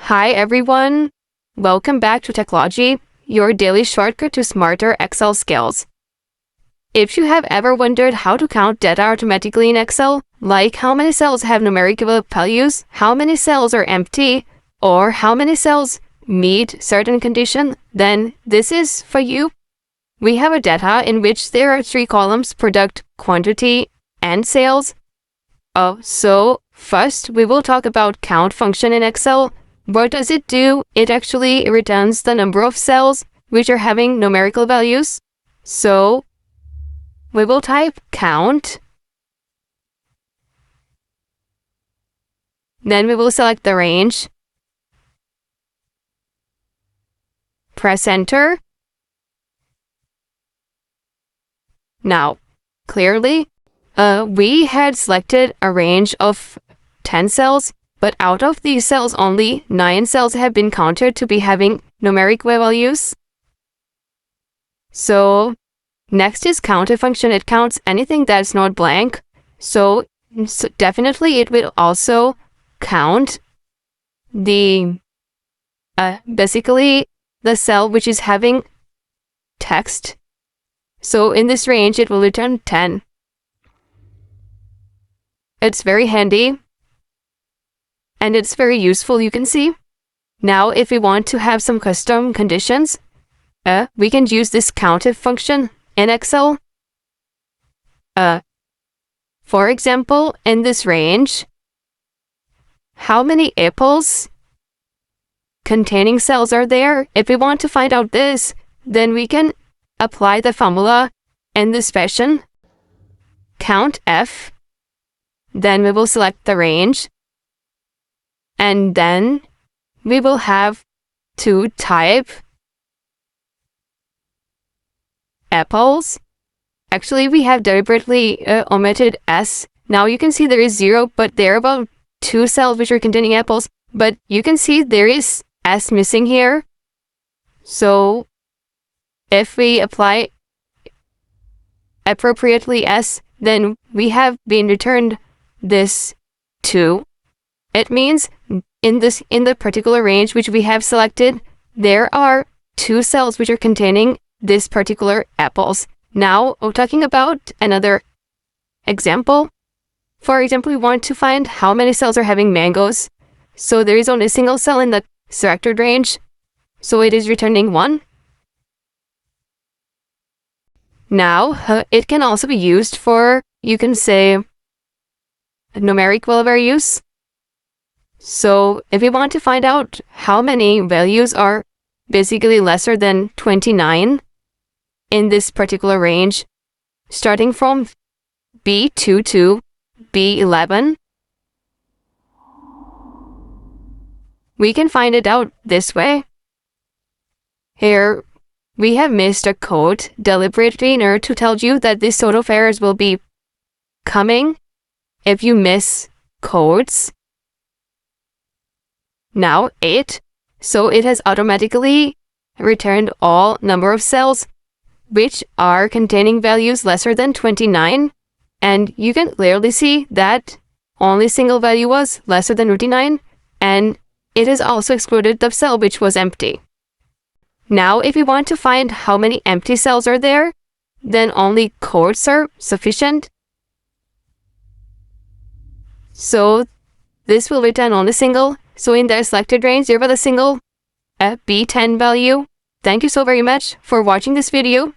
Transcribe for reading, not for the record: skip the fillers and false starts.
Hi everyone! Welcome back to Techlogy, your daily shortcut to smarter Excel skills. If you have ever wondered how to count data automatically in Excel, like how many cells have numerical values, how many cells are empty, or how many cells meet certain condition, then this is for you. We have a data in which there are 3 columns: product, quantity, and sales. So first we will talk about count function in Excel. What does it do? It actually returns the number of cells which are having numerical values. So we will type count. Then we will select the range. Press enter. Now, clearly, we had selected a range of 10 cells, but out of these cells, only 9 cells have been counted to be having numeric values. So next is COUNTIF function. It counts anything that's not blank. So definitely it will also count the basically the cell which is having text. So in this range, it will return 10. It's very handy. And it's very useful, you can see. Now, if we want to have some custom conditions, we can use this COUNTIF function in Excel. For example, in this range, how many apples containing cells are there? If we want to find out this, then we can apply the formula in this fashion. COUNTF. Then we will select the range. And then we will have to type apples. Actually, we have deliberately omitted S. Now you can see there is 0, but there are about 2 cells which are containing apples. But you can see there is S missing here. So if we apply appropriately S, then we have been returned this 2. It means in the particular range which we have selected, there are 2 cells which are containing this particular apples. Now, we're talking about another example. For example, we want to find how many cells are having mangoes. So there is only a single cell in the selected range. So it is returning 1. Now, it can also be used for, you can say, numeric values. So if we want to find out how many values are basically lesser than 29 in this particular range, starting from B2 to B11, we can find it out this way. Here, we have missed a code deliberately in order to tell you that this sort of errors will be coming if you miss codes. Now 8, so it has automatically returned all number of cells which are containing values lesser than 29, and you can clearly see that only single value was lesser than 29, and it has also excluded the cell which was empty. Now if we want to find how many empty cells are there, then only quotes are sufficient. So this will return only single. So in the selected range, there was a single B10 value. Thank you so very much for watching this video.